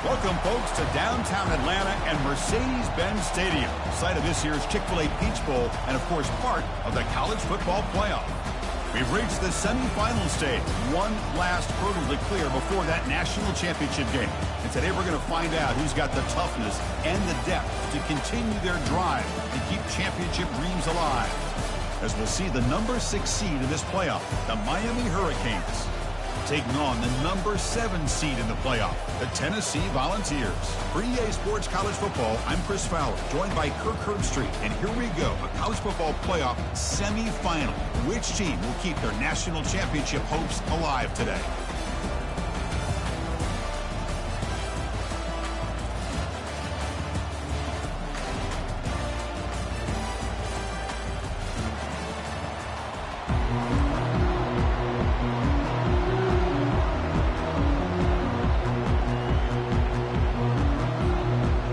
Welcome, folks, to downtown Atlanta and Mercedes-Benz Stadium, site of this year's Chick-fil-A Peach Bowl and, of course, part of the college football playoff. We've reached the semifinal stage, one last hurdle to clear before that national championship game. And today we're going to find out who's got the toughness and the depth to continue their drive and keep championship dreams alive. As we'll see the number 6 seed in this playoff, the Miami Hurricanes, taking on the number 7 seed in the playoff, the Tennessee Volunteers. For EA Sports College Football, I'm Chris Fowler, joined by Kirk Herbstreit. And here we go, a college football playoff semifinal. Which team will keep their national championship hopes alive today?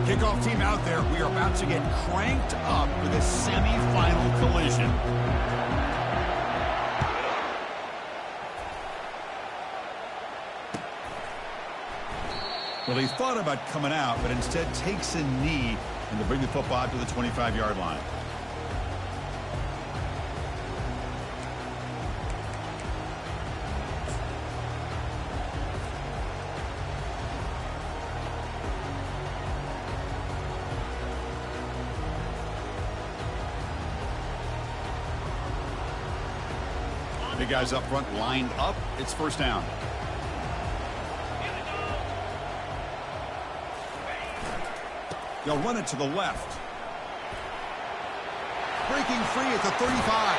Kickoff team out there. We are about to get cranked up for this semifinal collision. Well, he thought about coming out, but instead takes a knee and to bring the football out to the 25-yard line. Big guys up front lined up. It's first down. They'll run it to the left. Breaking free at the 35.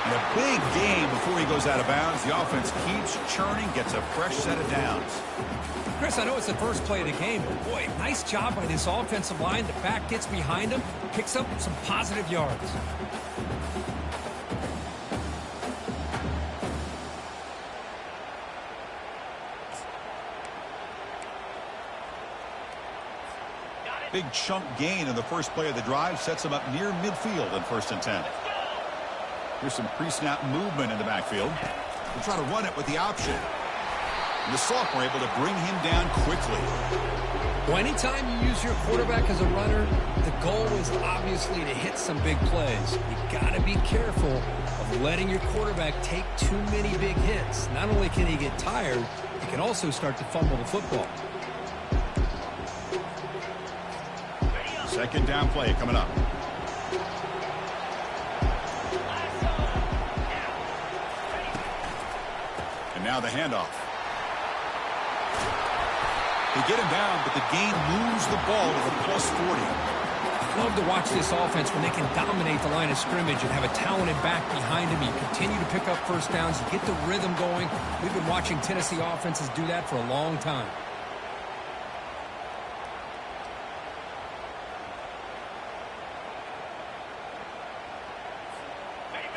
And a big gain before he goes out of bounds. The offense keeps churning, gets a fresh set of downs. Chris, I know it's the first play of the game, but boy, nice job by this offensive line. The back gets behind him, picks up some positive yards. Big chunk gain in the first play of the drive sets him up near midfield in 1st and 10. Here's some pre-snap movement in the backfield. We'll try to run it with the option. And the sophomore able to bring him down quickly. Well, anytime you use your quarterback as a runner, the goal is obviously to hit some big plays. You got to be careful of letting your quarterback take too many big hits. Not only can he get tired, he can also start to fumble the football. Second down play coming up. And now the handoff. They get him down, but the gain moves the ball to the +40. Love to watch this offense when they can dominate the line of scrimmage and have a talented back behind him. You continue to pick up first downs. You get the rhythm going. We've been watching Tennessee offenses do that for a long time.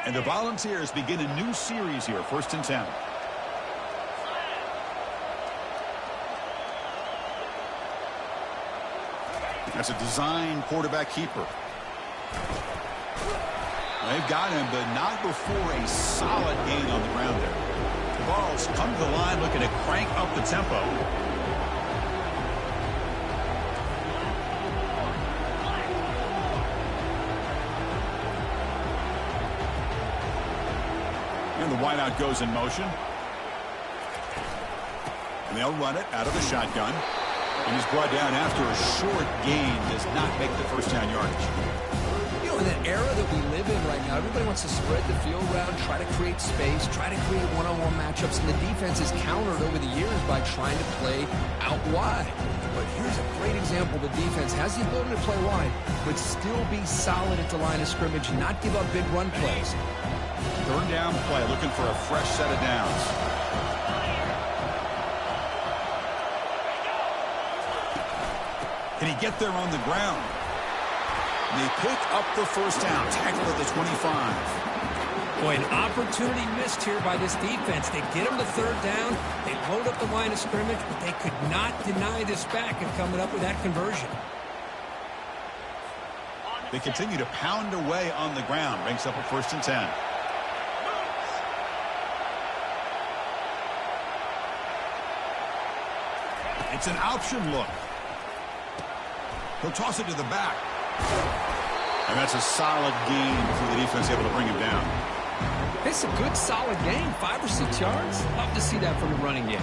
And the Volunteers begin a new series here, 1st and 10. That's a design quarterback keeper. They've got him, but not before a solid gain on the ground there. The ball's come to the line looking to crank up the tempo. And the wideout goes in motion. And they'll run it out of the shotgun. And he's brought down after a short gain. Does not make the first down yardage. You know, in that era that we live in right now, everybody wants to spread the field around, try to create space, try to create one-on-one matchups. And the defense is countered over the years by trying to play out wide. But here's a great example. The defense has the ability to play wide, but still be solid at the line of scrimmage and not give up big run plays. Third down play, looking for a fresh set of downs. Can he get there on the ground? And they pick up the first down, tackle at the 25. Boy, an opportunity missed here by this defense. They get him the third down, they load up the line of scrimmage, but they could not deny this back and coming up with that conversion. They continue to pound away on the ground, brings up a 1st and 10. It's an option look. He'll toss it to the back. And that's a solid gain for the defense, able to bring him down. It's a good, solid gain. 5 or 6 yards. Love to see that from the running game.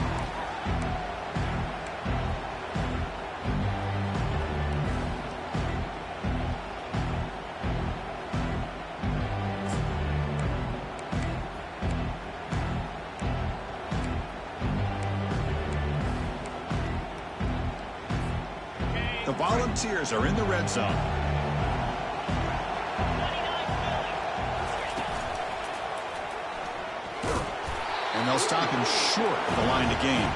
The Volunteers are in the red zone. And they'll stop him short of the line to gain.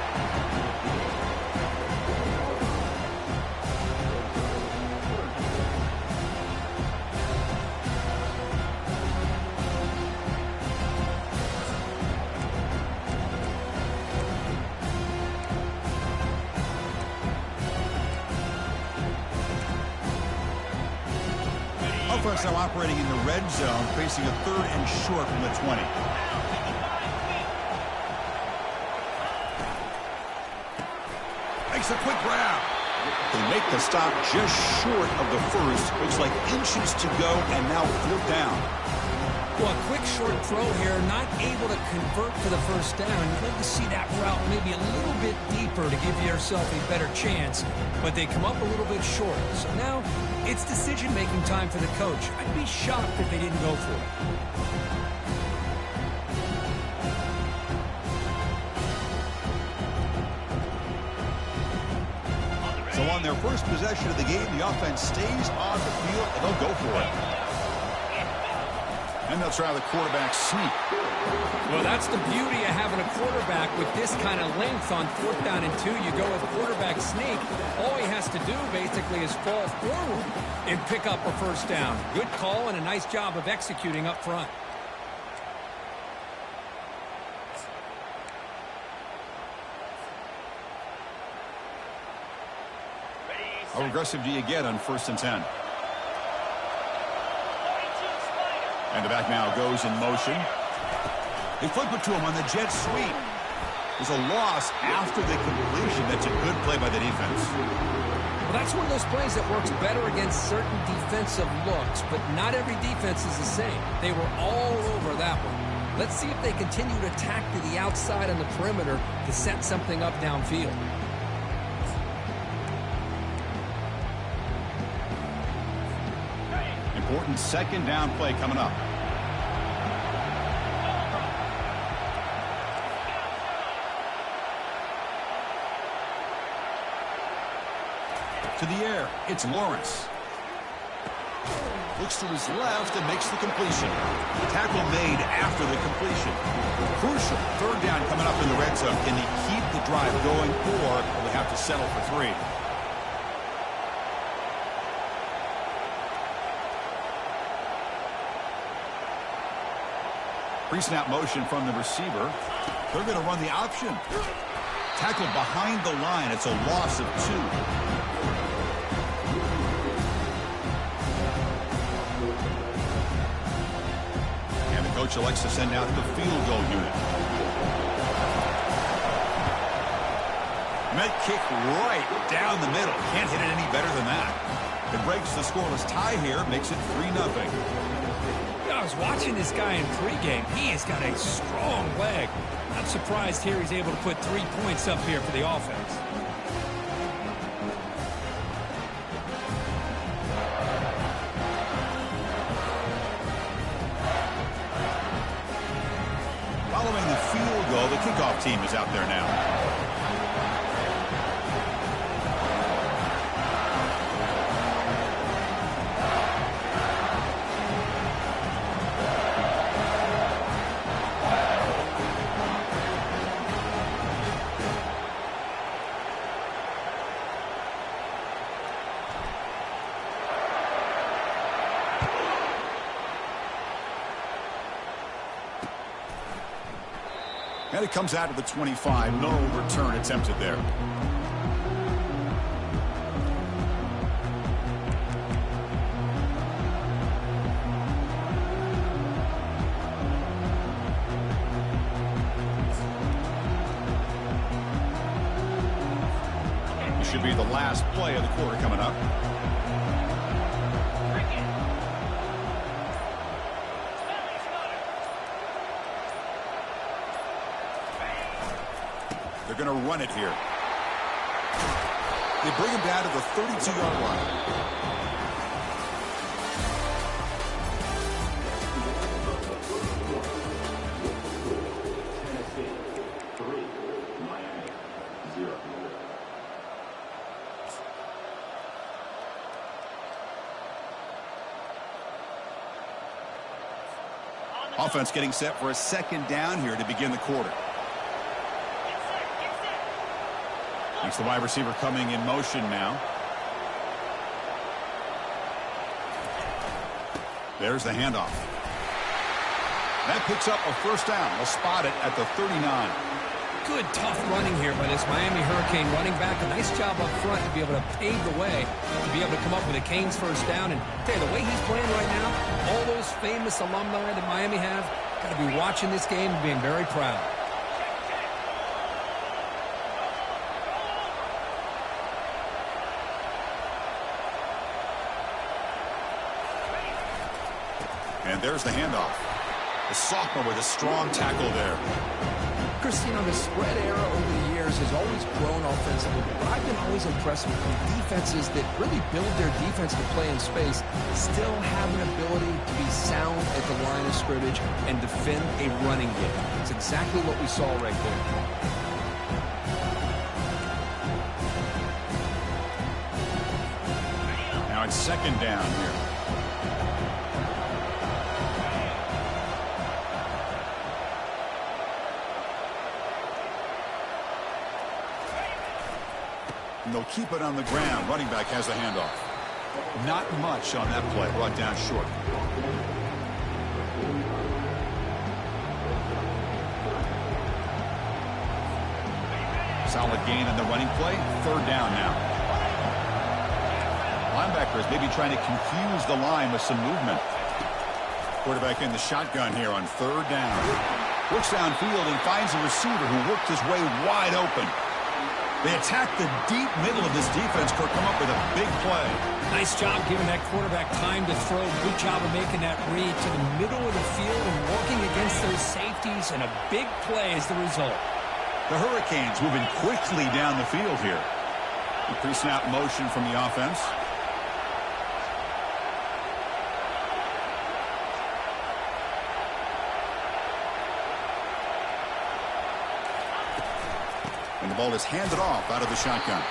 Offense now operating in the red zone, facing a 3rd and short from the 20. Makes a quick grab. They make the stop just short of the first. Looks like inches to go, and now 4th down. Well, a quick short throw here, not able to convert for the first down. You'd like to see that route maybe a little bit deeper to give yourself a better chance, but they come up a little bit short. So now it's decision-making time for the coach. I'd be shocked if they didn't go for it. So on their first possession of the game, the offense stays on the field, and they'll go for it. And they'll try the quarterback sneak. Well, that's the beauty of having a quarterback with this kind of length on 4th down and 2. You go with quarterback sneak. All he has to do basically is fall forward and pick up a first down. Good call and a nice job of executing up front. How aggressive do you get on 1st and 10? And the back now goes in motion. They flip it to him on the jet sweep. There's a loss after the completion. That's a good play by the defense. Well, that's one of those plays that works better against certain defensive looks, but not every defense is the same. They were all over that one. Let's see if they continue to attack to the outside on the perimeter to set something up downfield. Important 2nd down play coming up. To the air, it's Lawrence. Looks to his left and makes the completion. Tackle made after the completion. Crucial 3rd down coming up in the red zone. Can he keep the drive going, or will they have to settle for 3? Pre-snap motion from the receiver. They're going to run the option. Tackled behind the line. It's a loss of 2. And the coach elects to send out the field goal unit. Met kick right down the middle. Can't hit it any better than that. It breaks the scoreless tie here. Makes it 3-0. I was watching this guy in pregame. He has got a strong leg. I'm surprised here he's able to put 3 points up here for the offense. Following the field goal, the kickoff team is out there now. And it comes out of the 25. No return attempted there. be the last play of the quarter coming up. They're going to run it here. They bring him down to the 32-yard line. Offense getting set for a second down here to begin the quarter. Makes the wide receiver coming in motion now. There's the handoff. That picks up a first down. They'll spot it at the 39. Good, tough running here by this Miami Hurricane running back. A nice job up front to be able to pave the way, to be able to come up with a Canes first down. And tell you, the way he's playing right now, all those famous alumni that Miami have, got to be watching this game and being very proud. And there's the handoff. The sophomore with a strong tackle there. Chris, you know, the spread era over the years has always grown offensively, but I've been always impressed with the defenses that really build their defense to play in space, still have an ability to be sound at the line of scrimmage and defend a running game. It's exactly what we saw right there. Now it's second down here. And they'll keep it on the ground. Running back has the handoff. Not much on that play. Brought down short. Solid gain on the running play. Third down now. Linebackers maybe trying to confuse the line with some movement. Quarterback in the shotgun here on third down. Looks downfield and finds a receiver who worked his way wide open. They attack the deep middle of this defense. Kirk come up with a big play. Nice job giving that quarterback time to throw. Good job of making that read to the middle of the field and working against those safeties, and a big play is the result. The Hurricanes moving quickly down the field here. The pre-snap motion from the offense. And the ball is handed off out of the shotgun.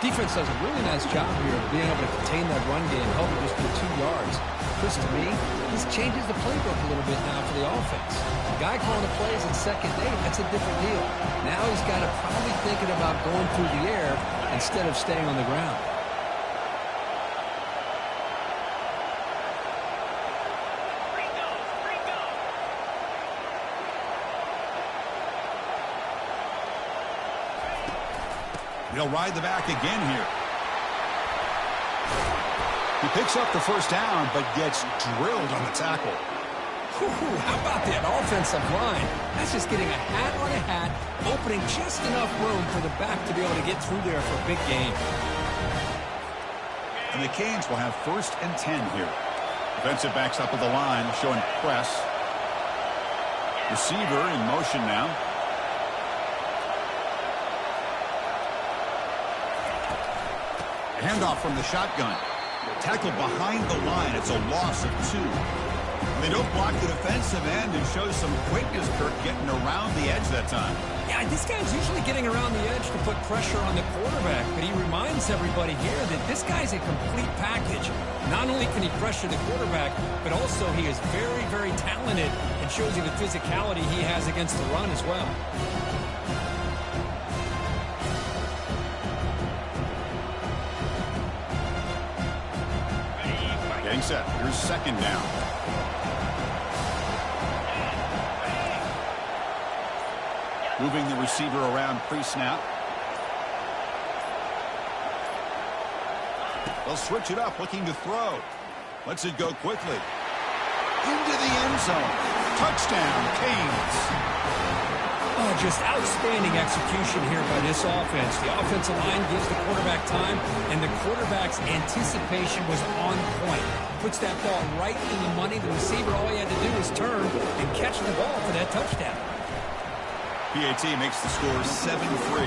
Defense does a really nice job here of being able to contain that run game, held it just for 2 yards. Chris, to me, this changes the playbook a little bit now for the offense. The guy calling the plays in second day, that's a different deal. Now he's got to probably thinking about going through the air instead of staying on the ground. He'll ride the back again here. He picks up the first down, but gets drilled on the tackle. How about that offensive line? That's just getting a hat on a hat, opening just enough room for the back to be able to get through there for a big gain. And the Canes will have 1st and 10 here. Defensive backs up at the line, showing press. Receiver in motion now. Handoff from the shotgun. Tackled behind the line. It's a loss of 2. They don't block the defensive end and show some quickness, Kirk, getting around the edge that time. Yeah, this guy's usually getting around the edge to put pressure on the quarterback, but he reminds everybody here that this guy's a complete package. Not only can he pressure the quarterback, but also he is very, very talented and shows you the physicality he has against the run as well. Getting set. Here's second down. Moving the receiver around pre-snap. They'll switch it up, looking to throw. Lets it go quickly. Into the end zone. Touchdown, Canes. Oh, just outstanding execution here by this offense. The offensive line gives the quarterback time, and the quarterback's anticipation was on point. Puts that ball right in the money. The receiver, all he had to do was turn and catch the ball for that touchdown. PAT makes the score 7-3.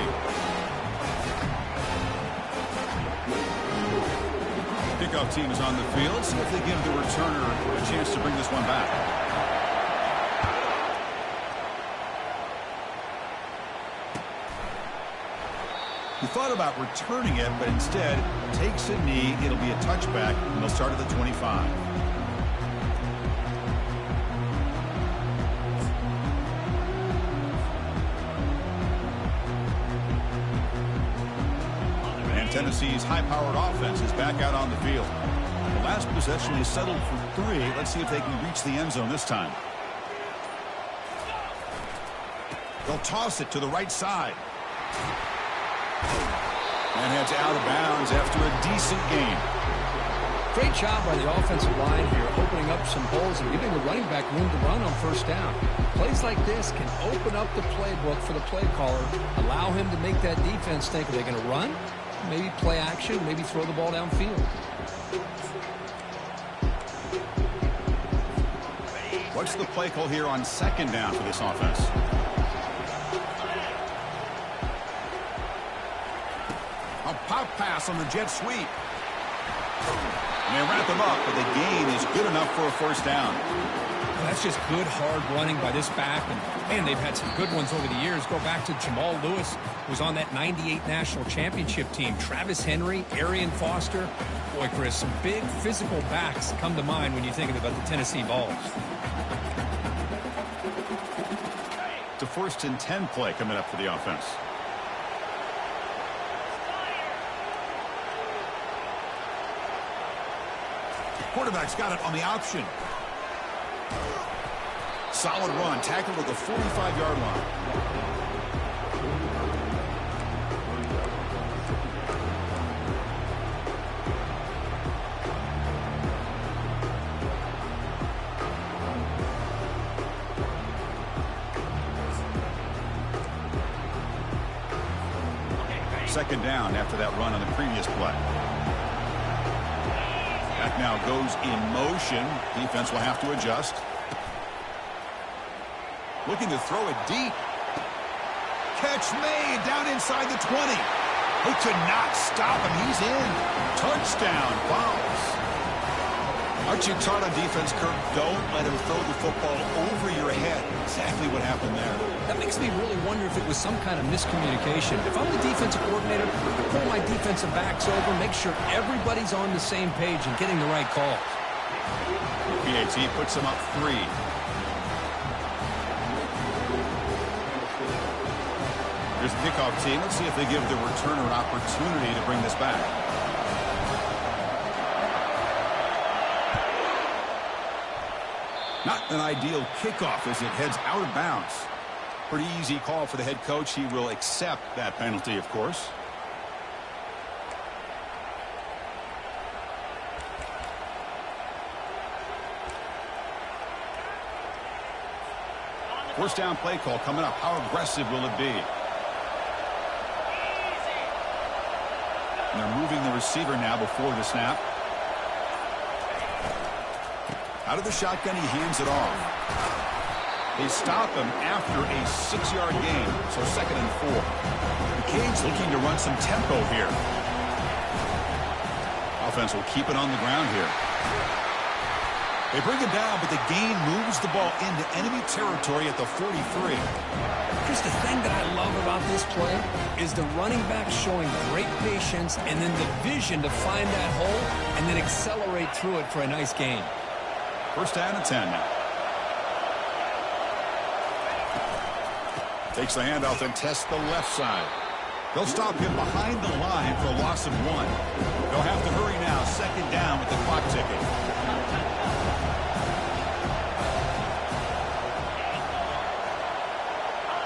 Kickoff team is on the field. See if they give the returner a chance to bring this one back. He thought about returning it, but instead takes a knee. It'll be a touchback, and they'll start at the 25. And Tennessee's high-powered offense is back out on the field. The last possession is settled for 3. Let's see if they can reach the end zone this time. They'll toss it to the right side. And heads out of bounds after a decent gain. Great job by the offensive line here, opening up some holes and giving the running back room to run on first down. Plays like this can open up the playbook for the play caller, allow him to make that defense think, are they going to run? Maybe play action, maybe throw the ball downfield. What's the play call here on second down for this offense? A pop pass on the jet sweep. And they wrap him up, but the gain is good enough for a first down. Well, that's just good, hard running by this back. And, man, they've had some good ones over the years. Go back to Jamal Lewis, who was on that 98 national championship team. Travis Henry, Arian Foster. Boy, Chris, some big physical backs come to mind when you're thinking about the Tennessee Vols. It's a 1st and 10 play coming up for the offense. Quarterback's got it on the option. Solid run, tackled at the 45-yard line. Second down after that run on the previous play. That now goes in motion. Defense will have to adjust. Looking to throw it deep. Catch made down inside the 20. They could not stop him. He's in. Touchdown, Vols. Aren't you taught on defense, Kirk? Don't let him throw the football over your head. Exactly what happened there. That makes me really wonder if it was some kind of miscommunication. If I'm the defensive coordinator, I pull my defensive backs over, make sure everybody's on the same page and getting the right calls. PAT puts him up 3. Here's the kickoff team. Let's see if they give the returner an opportunity to bring this back. Not an ideal kickoff as it heads out of bounds. Pretty easy call for the head coach. He will accept that penalty, of course. First down play call coming up. How aggressive will it be? And they're moving the receiver now before the snap. Out of the shotgun, he hands it off. They stop him after a 6-yard gain, so 2nd and 4. The Canes looking to run some tempo here. Offense will keep it on the ground here. They bring him down, but the gain moves the ball into enemy territory at the 43. Just the thing that I love about this play is the running back showing great patience and then the vision to find that hole and then accelerate through it for a nice gain. First down and 10 now. Takes the handoff and tests the left side. They'll stop him behind the line for a loss of 1. They'll have to hurry now. 2nd down with the clock ticking.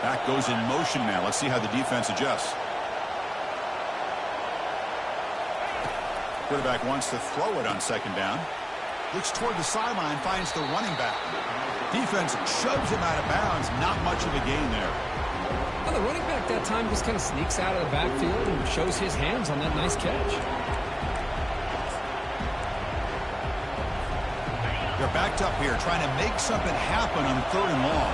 Back goes in motion now. Let's see how the defense adjusts. Quarterback wants to throw it on 2nd down. Looks toward the sideline, finds the running back. Defense shoves him out of bounds. Not much of a gain there. Well, the running back that time just kind of sneaks out of the backfield and shows his hands on that nice catch. They're backed up here trying to make something happen on 3rd and long.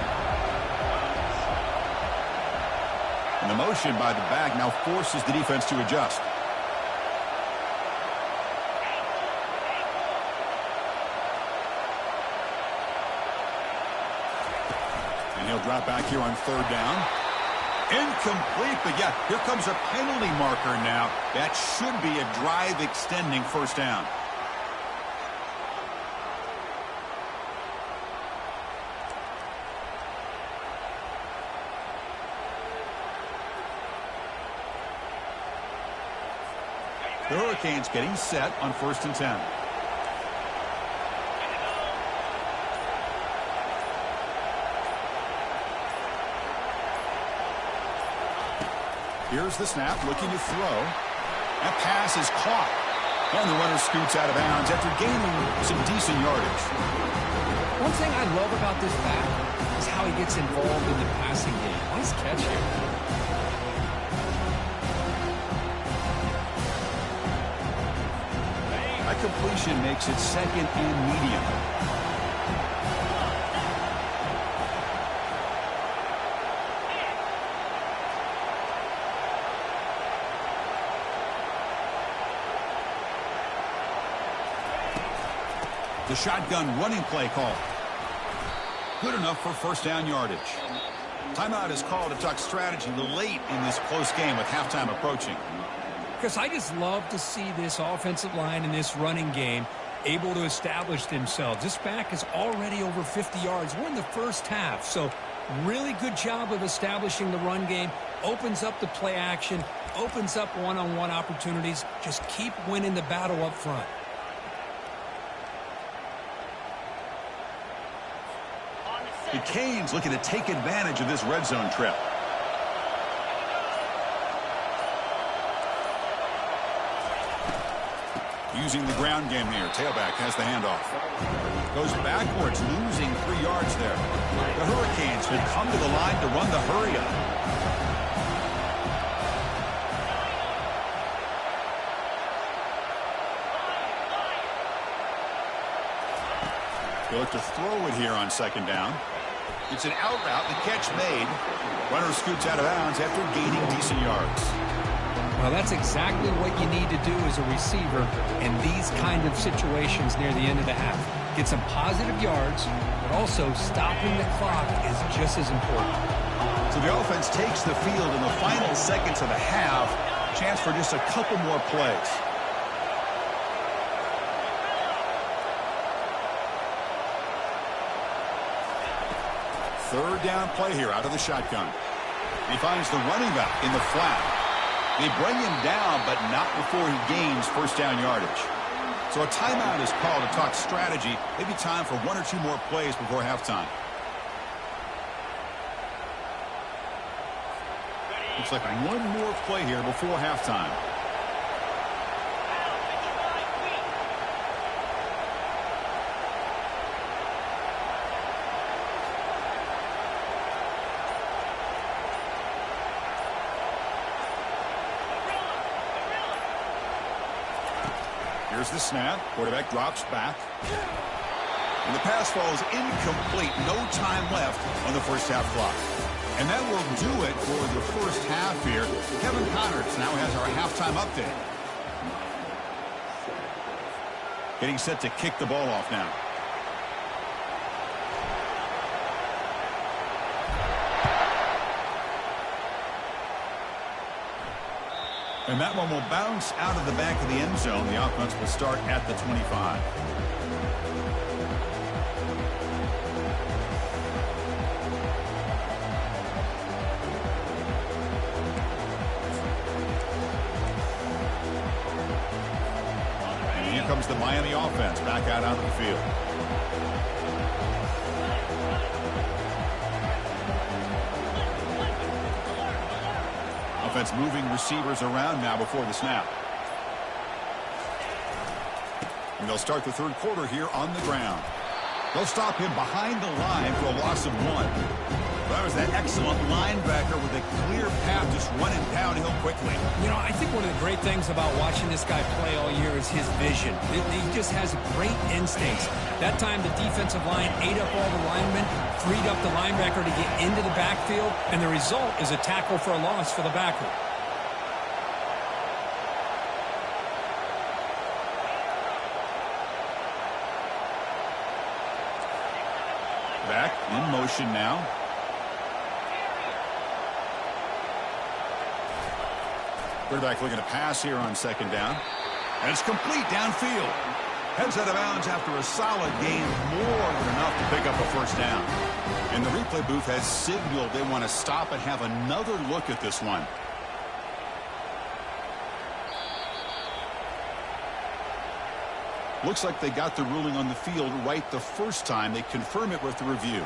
And the motion by the back now forces the defense to adjust. And he'll drop back here on 3rd down. Incomplete, but yeah, here comes a penalty marker now. That should be a drive-extending 1st down. The Hurricanes getting set on 1st and 10. Here's the snap, looking to throw. That pass is caught. And the runner scoots out of bounds after gaining some decent yardage. One thing I love about this back is how he gets involved in the passing game. Nice catch here. That completion makes it 2nd and medium. The shotgun running play call. Good enough for 1st down yardage. Timeout is called to talk strategy late in this close game with halftime approaching. Chris, I just love to see this offensive line in this running game able to establish themselves. This back is already over 50 yards. We're in the 1st half, so really good job of establishing the run game. Opens up the play action, opens up one-on-one opportunities. Just keep winning the battle up front. The Canes looking to take advantage of this red zone trip. Using the ground game here. Tailback has the handoff. Goes backwards, losing 3 yards there. The Hurricanes will come to the line to run the hurry up. They look to throw it here on 2nd down. It's an out route. The catch made. Runner scoots out of bounds after gaining decent yards. Well, that's exactly what you need to do as a receiver in these kind of situations near the end of the half. Get some positive yards, but also stopping the clock is just as important. So the offense takes the field in the final seconds of the half. Chance for just a couple more plays. Third down play here out of the shotgun. He finds the running back in the flat. They bring him down, but not before he gains 1st down yardage. So a timeout is called to talk strategy. Maybe time for 1 or 2 more plays before halftime. Looks like 1 more play here before halftime. Here's the snap. Quarterback drops back. And the pass falls incomplete. No time left on the 1st half clock. And that will do it for the 1st half here. Kevin Connors now has our halftime update. Getting set to kick the ball off now. And that one will bounce out of the back of the end zone. The offense will start at the 25. And here comes the Miami offense back out onto the field. Offense moving receivers around now before the snap. And they'll start the 3rd quarter here on the ground. They'll stop him behind the line for a loss of 1. That was that excellent linebacker with a clear path just running downhill quickly. You know, I think one of the great things about watching this guy play all year is his vision. He just has great instincts. That time the defensive line ate up all the linemen, freed up the linebacker to get into the backfield, and the result is a tackle for a loss for the backer. Back in motion now. Quarterback looking to pass here on second down. And it's complete downfield. Heads out of bounds after a solid gain, more than enough to pick up a first down. And the replay booth has signaled they want to stop and have another look at this one. Looks like they got the ruling on the field right the first time. They confirm it with the review.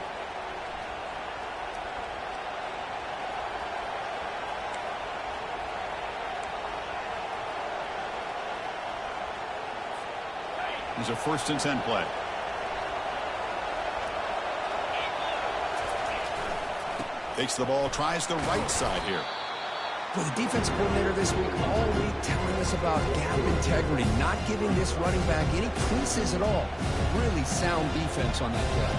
There's a 1st and 10 play. Takes the ball, tries the right side here. Well, the defense coordinator this week all week telling us about gap integrity, not giving this running back any creases at all. Really sound defense on that play.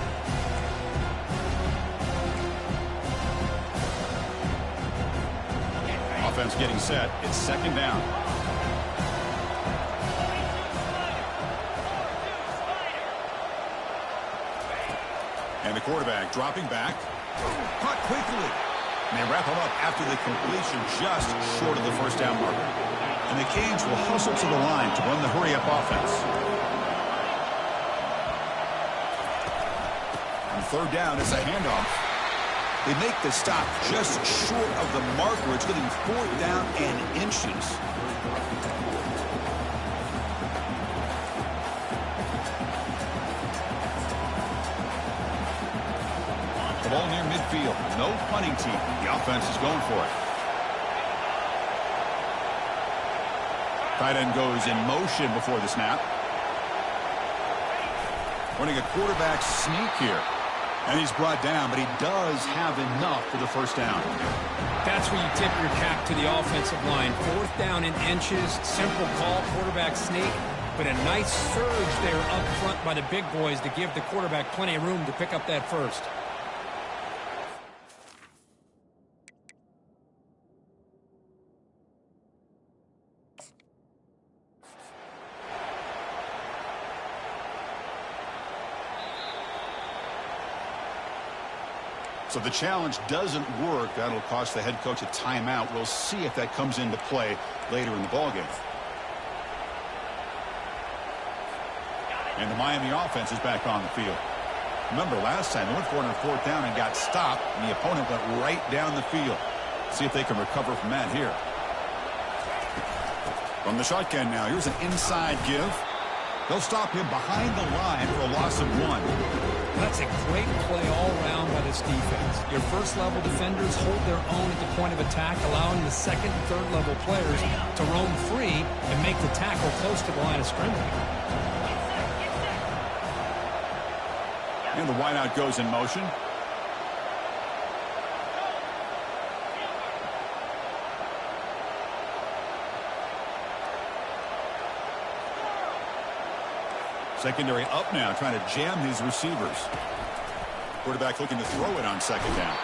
Offense getting set. It's second down. And the quarterback dropping back. Caught quickly. And they wrap him up after the completion just short of the first down marker. And the Canes will hustle to the line to run the hurry-up offense. On third down, it's a handoff. They make the stop just short of the marker. It's getting 4th down and inches. Ball near midfield. No punting team. The offense is going for it. Tight end goes in motion before the snap. Running a quarterback sneak here. And he's brought down, but he does have enough for the first down. That's where you tip your cap to the offensive line. 4th down in inches. Simple call, quarterback sneak. But a nice surge there up front by the big boys to give the quarterback plenty of room to pick up that first. So the challenge doesn't work. That'll cost the head coach a timeout. We'll see if that comes into play later in the ballgame. And the Miami offense is back on the field. Remember last time they went for it on 4th down and got stopped, and the opponent went right down the field. See if they can recover from that here. From the shotgun now, here's an inside give. They'll stop him behind the line for a loss of 1. That's a great play all around by this defense. Your first-level defenders hold their own at the point of attack, allowing the second and third-level players to roam free and make the tackle close to the line of scrimmage. And the wideout goes in motion. Secondary up now, trying to jam his receivers. Quarterback looking to throw it on second down.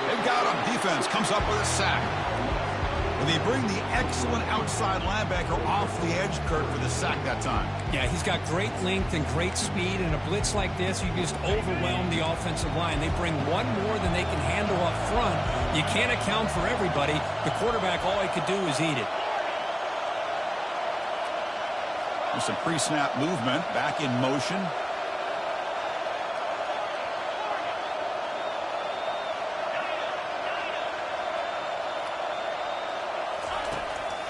They've got him. Defense comes up with a sack. And they bring the excellent outside linebacker off the edge, Kurt, for the sack that time. Yeah, he's got great length and great speed. In a blitz like this, you just overwhelm the offensive line. They bring one more than they can handle up front. You can't account for everybody. The quarterback, all he could do is eat it. There's some pre-snap movement, back in motion.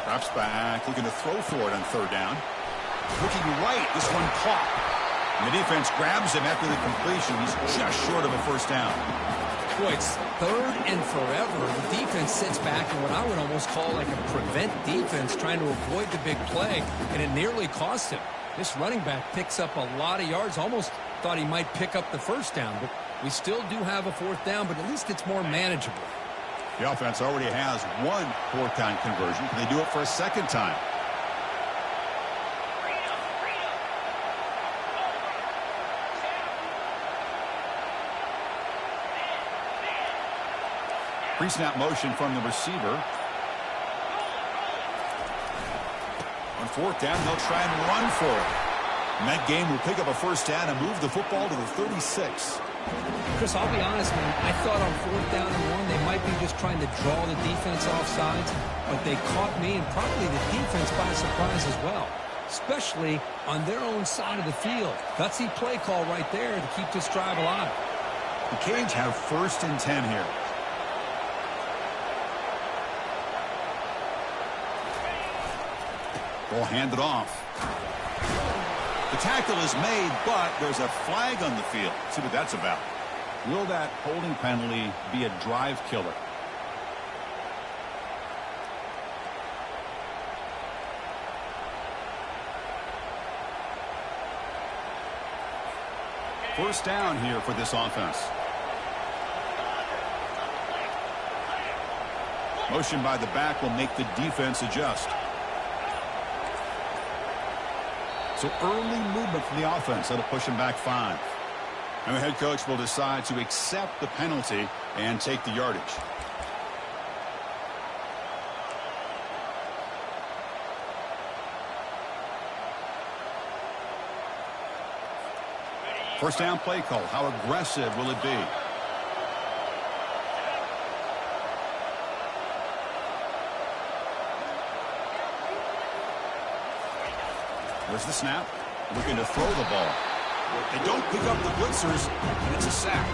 Drops back, looking to throw for it on third down. Looking right, this one caught. And the defense grabs him after the completion. He's just short of a first down. Boy, it's 3rd and forever. The defense sits back in what I would almost call like a prevent defense, trying to avoid the big play, and it nearly cost him. This running back picks up a lot of yards. Almost thought he might pick up the first down, but We still do have a fourth down, but at least it's more manageable. The offense already has one fourth-down conversion. Can they do it for a second time? Pre-snap motion from the receiver. On fourth down, they'll try and run for it. And that game will pick up a first down and move the football to the 36. Chris, I'll be honest, man. I thought on fourth down and 1, they might be just trying to draw the defense off sides, but they caught me and probably the defense by surprise as well, especially on their own side of the field. Gutsy play call right there to keep this drive alive. The Canes have 1st and 10 here. Ball handed off. The tackle is made, but there's a flag on the field. Let's see what that's about. Will that holding penalty be a drive killer? First down here for this offense. Motion by the back will make the defense adjust. So early movement from the offense. That'll push him back 5. And the head coach will decide to accept the penalty and take the yardage. First down play call. How aggressive will it be? There's the snap. Looking to throw the ball. They don't pick up the blitzers, and it's a sack.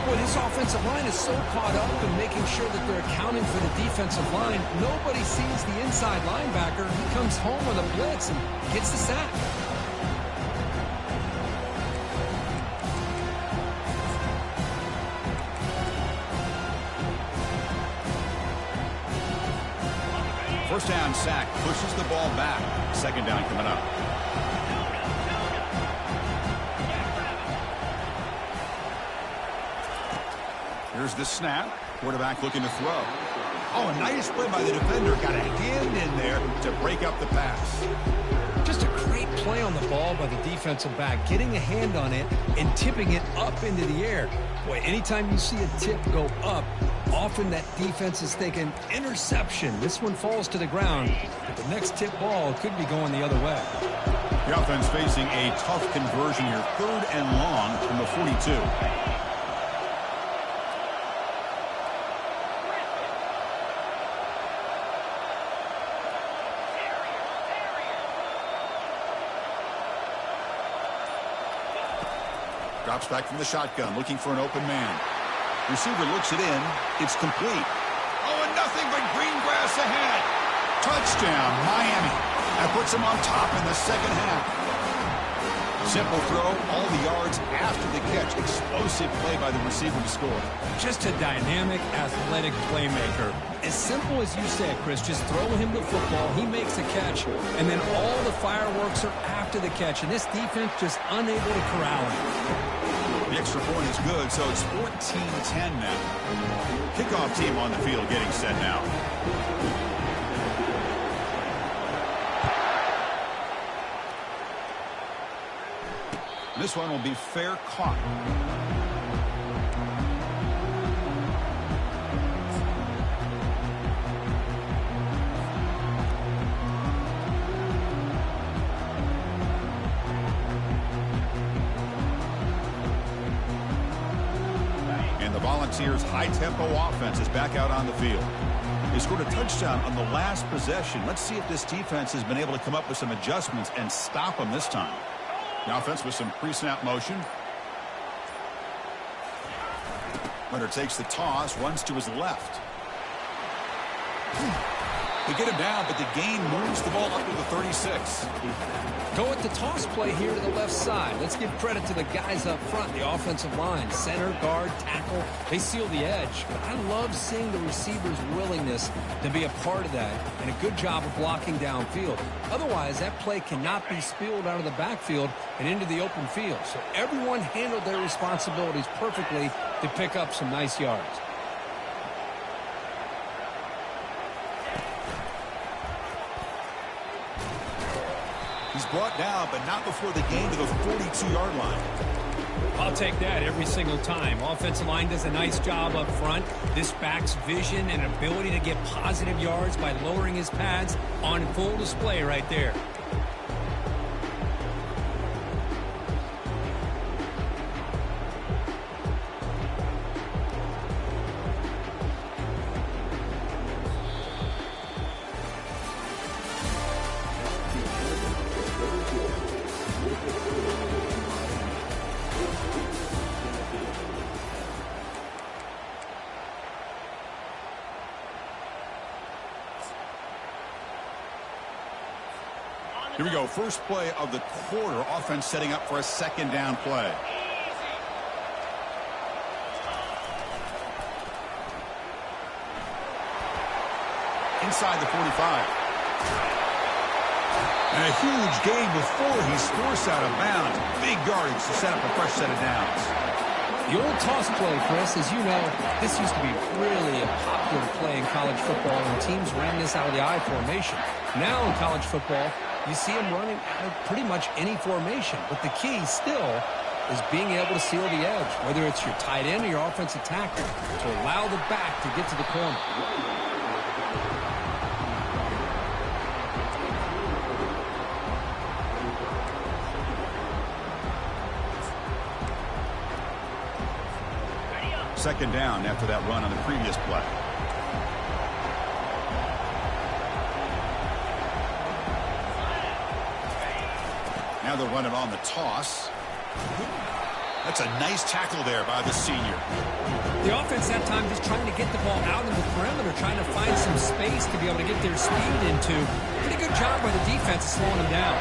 Boy, this offensive line is so caught up in making sure that they're accounting for the defensive line. Nobody sees the inside linebacker. He comes home with a blitz and gets the sack. First down sack pushes the ball back. Second down coming up. Here's the snap. Quarterback looking to throw. Oh, a nice play by the defender. Got a hand in there to break up the pass. Just a great play on the ball by the defensive back, getting a hand on it and tipping it up into the air. Boy, anytime you see a tip go up, often that defense is thinking interception. This one falls to the ground, but the next tip ball could be going the other way. The offense facing a tough conversion here. 3rd and long from the 42. Drops back from the shotgun, looking for an open man. Receiver looks it in. It's complete. Oh, and nothing but green grass ahead. Touchdown, Miami. That puts them on top in the second half. Simple throw, all the yards after the catch. Explosive play by the receiver to score. Just a dynamic, athletic playmaker. As simple as you said, Chris, just throw him the football, he makes a catch, and then all the fireworks are after the catch, and this defense just unable to corral him. The extra point is good, so it's 14-10 now. Kickoff team on the field getting set now. This one will be fair caught. And the Volunteers' high-tempo offense is back out on the field. They scored a touchdown on the last possession. Let's see if this defense has been able to come up with some adjustments and stop them this time. The offense with some pre-snap motion. Runner takes the toss, runs to his left. They get him down, but the gain moves the ball up to the 36. Go with the toss play here to the left side. Let's give credit to the guys up front, the offensive line. Center, guard, tackle, they seal the edge. But I love seeing the receiver's willingness to be a part of that and a good job of blocking downfield. Otherwise, that play cannot be spilled out of the backfield and into the open field. So everyone handled their responsibilities perfectly to pick up some nice yards. He's brought down, but not before the gain to the 42-yard line. I'll take that every single time. Offensive line does a nice job up front. This back's vision and ability to get positive yards by lowering his pads on full display right there. Here we go. First play of the quarter. Offense setting up for a second down play. Inside the 45. And a huge gain before he's forced out of bounds. Big yardage to set up a fresh set of downs. The old toss play, Chris, as you know, this used to be really a popular play in college football, and teams ran this out of the I formation. Now in college football, you see them running out of pretty much any formation. But the key still is being able to seal the edge, whether it's your tight end or your offensive tackle, to allow the back to get to the corner. Second down after that run on the previous play. Now they'll run it on the toss. That's a nice tackle there by the senior. The offense that time just trying to get the ball out in the perimeter, trying to find some space to be able to get their speed into. Pretty good job by the defense of slowing them down.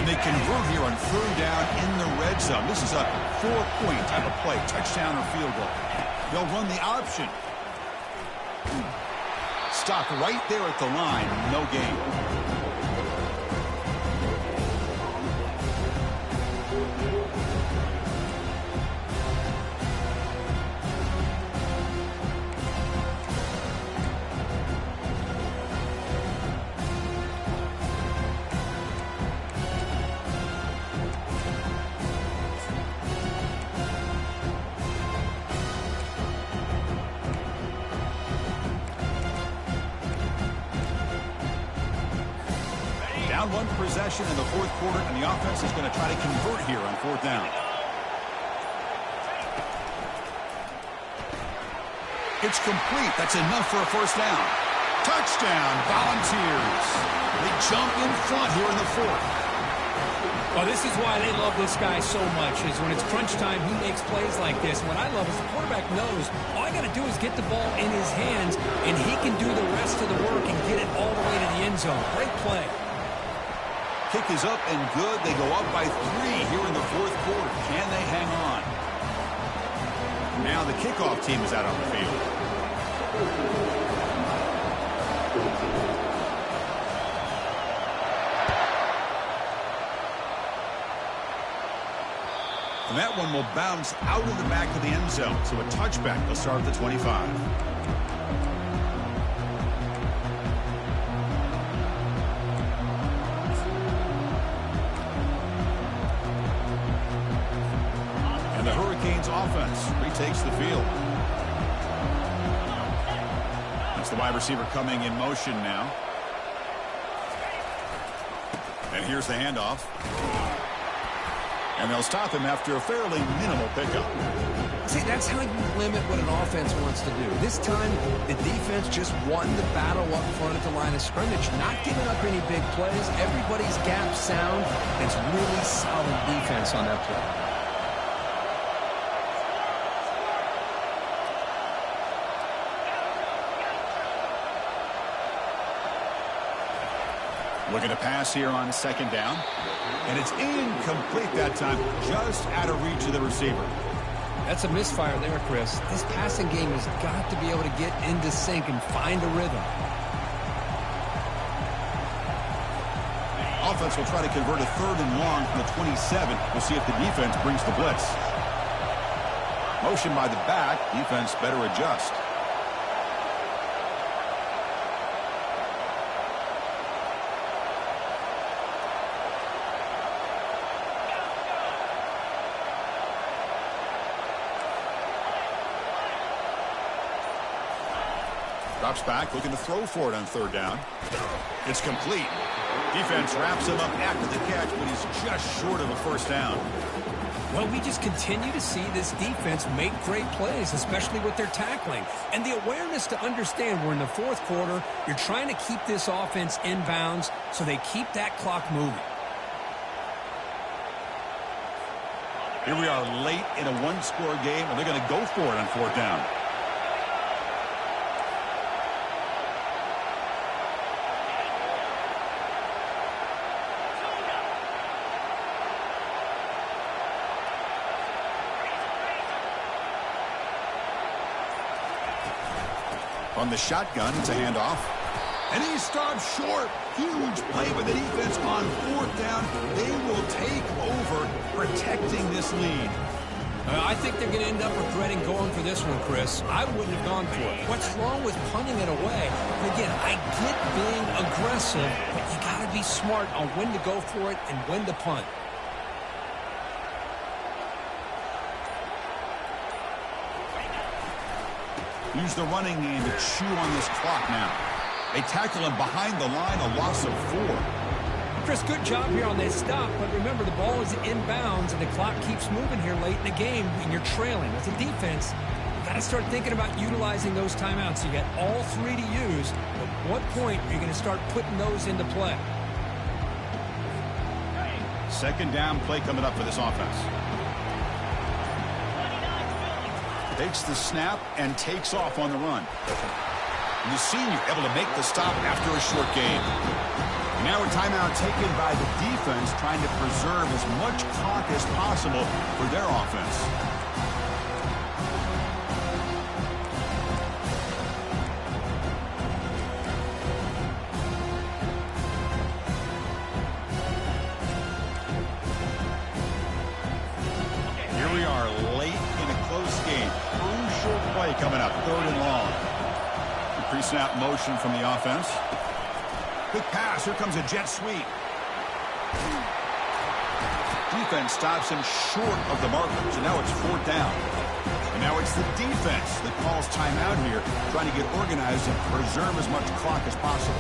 They convert here on third down in the red zone. This is a 4-point type of play, touchdown or field goal. They'll run the option. Stop right there at the line, no gain. Down one possession in the fourth quarter, and the offense is going to try to convert here on fourth down. It's complete. That's enough for a first down. Touchdown, Volunteers. They jump in front here in the fourth. Well, this is why they love this guy so much, is when it's crunch time, he makes plays like this. What I love is the quarterback knows all I got to do is get the ball in his hands, and he can do the rest of the work and get it all the way to the end zone. Great play. Kick is up and good. They go up by 3 here in the fourth quarter. Can they hang on? Now the kickoff team is out on the field. And that one will bounce out of the back of the end zone. So a touchback. They'll start at the 25. And the Hurricanes offense retakes the field. That's the wide receiver coming in motion now. And here's the handoff. And they'll stop him after a fairly minimal pickup. See, that's how you limit what an offense wants to do. This time, the defense just won the battle up front at the line of scrimmage, not giving up any big plays. Everybody's gap sound. It's really solid defense on that play. Looking to pass here on second down. And it's incomplete that time, just out of reach of the receiver. That's a misfire there, Chris. This passing game has got to be able to get into sync and find a rhythm. Offense will try to convert a 3rd and long from the 27. We'll see if the defense brings the blitz. Motion by the back. Defense better adjust. Drops back, looking to throw for it on 3rd down. It's complete. Defense wraps him up after the catch, but he's just short of a 1st down. Well, we just continue to see this defense make great plays, especially with their tackling. And the awareness to understand we're in the 4th quarter, you're trying to keep this offense in bounds so they keep that clock moving. Here we are late in a 1-score game, and they're going to go for it on 4th down. On the shotgun, it's a handoff. And he stops short. Huge play by the defense on 4th down. They will take over protecting this lead. I think they're going to end up regretting going for this one, Chris. I wouldn't have gone for it. What's wrong with punting it away? And again, I get being aggressive, but you got to be smart on when to go for it and when to punt. Use the running game to chew on this clock now. They tackle him behind the line, a loss of 4. Chris, good job here on this stop, but remember the ball is inbounds and the clock keeps moving here late in the game and you're trailing. As a defense, you got to start thinking about utilizing those timeouts. You got all 3 to use. At what point are you going to start putting those into play? 2nd down play coming up for this offense. Takes the snap and takes off on the run. And the senior able to make the stop after a short game. Now a timeout taken by the defense, trying to preserve as much clock as possible for their offense. Here we are late in a close game. Crucial play coming up, 3rd and long. Pre-snap motion from the offense. Quick pass. Here comes a jet sweep. Defense stops him short of the marker. So now it's 4th down. And now it's the defense that calls timeout here, trying to get organized and preserve as much clock as possible.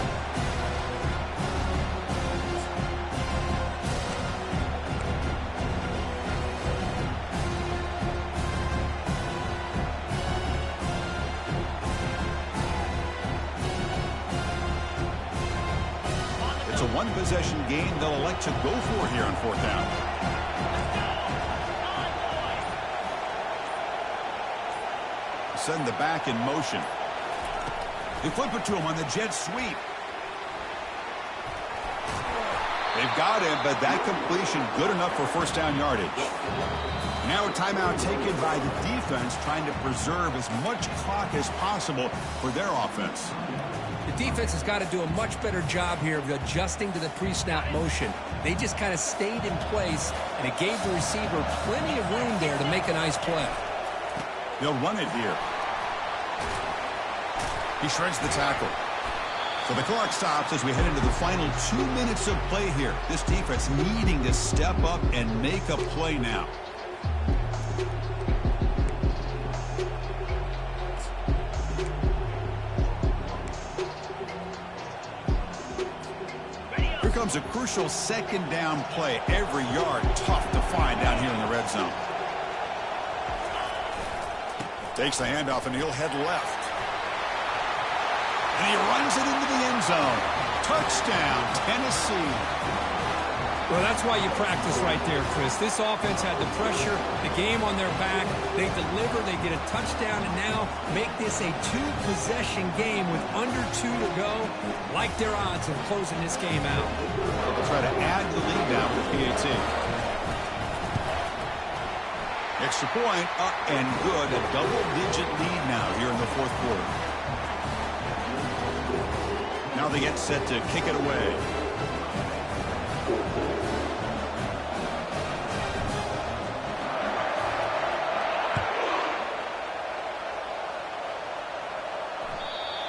It's a 1-possession game they'll elect to go for here on 4th down. Send the back in motion. They flip it to him on the jet sweep. They've got him, but that completion good enough for 1st down yardage. Now a timeout taken by the defense, trying to preserve as much clock as possible for their offense. The defense has got to do a much better job here of adjusting to the pre-snap motion. They just kind of stayed in place, and it gave the receiver plenty of room there to make a nice play. They'll run it here. He shreds the tackle. So the clock stops as we head into the final 2 minutes of play here. This defense needing to step up and make a play now. comes a crucial second down play. Every yard tough to find down here in the red zone. Takes the handoff and he'll head left. And he runs it into the end zone. Touchdown, Tennessee. Well, that's why you practice right there, Chris. This offense had the pressure, the game on their back. They deliver, they get a touchdown, and now make this a two-possession game with under 2 to go. Like their odds of closing this game out. They'll try to add the lead now with PAT. Extra point, up and good. A double-digit lead now here in the fourth quarter. Now they get set to kick it away.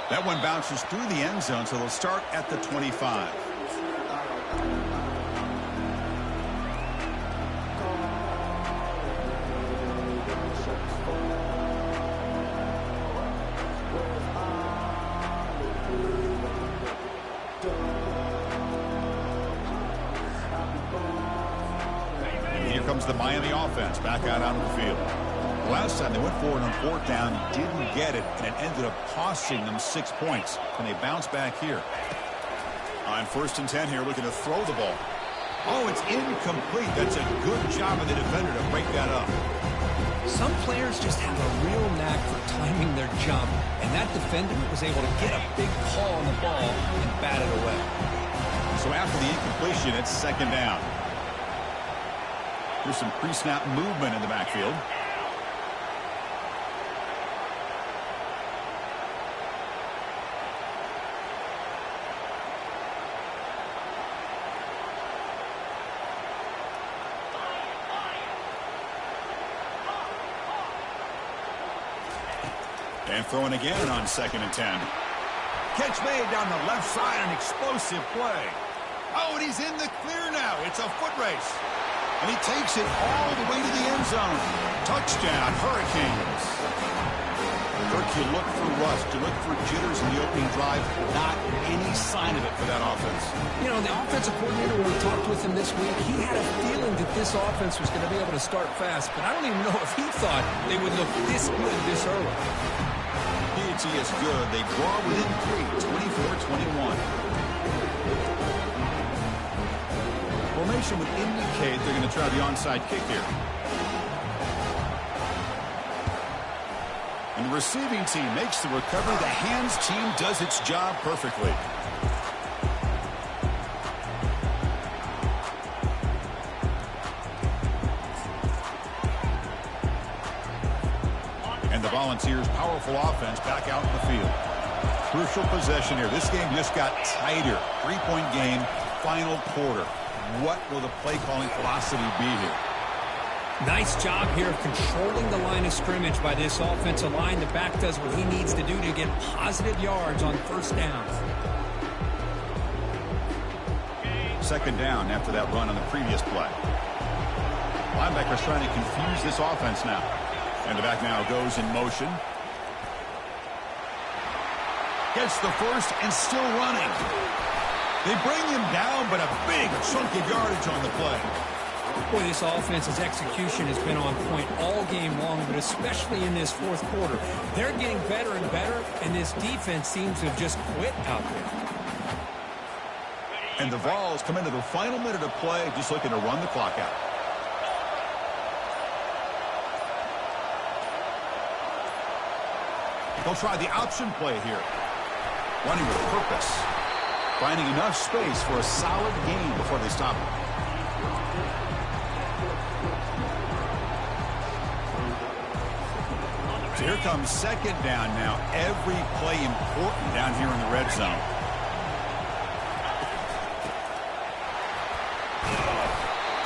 That one bounces through the end zone, so they'll start at the 25. And here comes the Miami offense back out onto the field. Last time they went forward on fourth down, didn't get it, and it ended up costing them 6 points. And they bounce back here. On 1st and 10 here, looking to throw the ball. Oh, it's incomplete. That's a good job of the defender to break that up. Some players just have a real knack for timing their jump, and that defender was able to get a big call on the ball and bat it away. So after the incompletion, it's 2nd down. There's some pre-snap movement in the backfield. And throwing again on 2nd and 10. Catch made down the left side, an explosive play. Oh, and he's in the clear now. It's a foot race. And he takes it all the way to the end zone. Touchdown, Hurricanes. Kirk, you look for rust. You look for jitters in the opening drive. Not any sign of it for that offense. You know, the offensive coordinator, when we talked with him this week, he had a feeling that this offense was going to be able to start fast. But I don't even know if he thought they would look this good this early. PAT is good. They draw within 3, 24-21. Formation would indicate they're going to try the onside kick here. And the receiving team makes the recovery. The hands team does its job perfectly. And the Volunteers' powerful offense back out in the field. Crucial possession here. This game just got tighter. 3-point game, final quarter. What will the play calling philosophy be here? Nice job here of controlling the line of scrimmage by this offensive line. The back does what he needs to do to get positive yards on 1st down. 2nd down after that run on the previous play. Linebackers trying to confuse this offense now. And the back now goes in motion. Gets the first and still running. They bring him down, but a big chunk of yardage on the play. Boy, this offense's execution has been on point all game long, but especially in this fourth quarter. They're getting better and better, and this defense seems to have just quit out there. And the Vols come into the final minute of play, just looking to run the clock out. They'll try the option play here. Running with purpose. Finding enough space for a solid gain before they stop it. So here comes 2nd down now. Every play important down here in the red zone.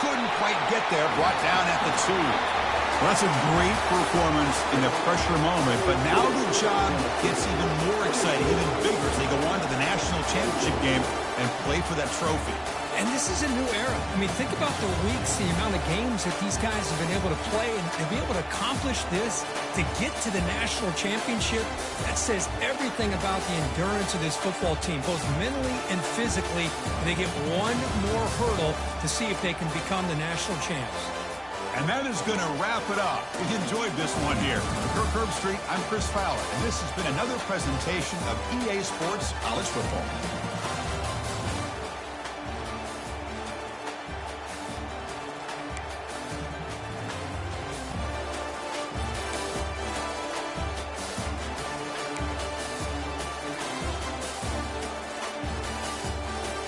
Couldn't quite get there. Brought down at the 2. Well, that's a great performance in a pressure moment, but now the job gets even more exciting, even bigger as they go on to the national championship game and play for that trophy. And this is a new era. I mean, think about the weeks, the amount of games that these guys have been able to play, and to be able to accomplish this, to get to the national championship, that says everything about the endurance of this football team, both mentally and physically. They get one more hurdle to see if they can become the national champs. And that is going to wrap it up. We enjoyed this one here. For Kirk Herbstreit, I'm Chris Fowler, and this has been another presentation of EA Sports College Football.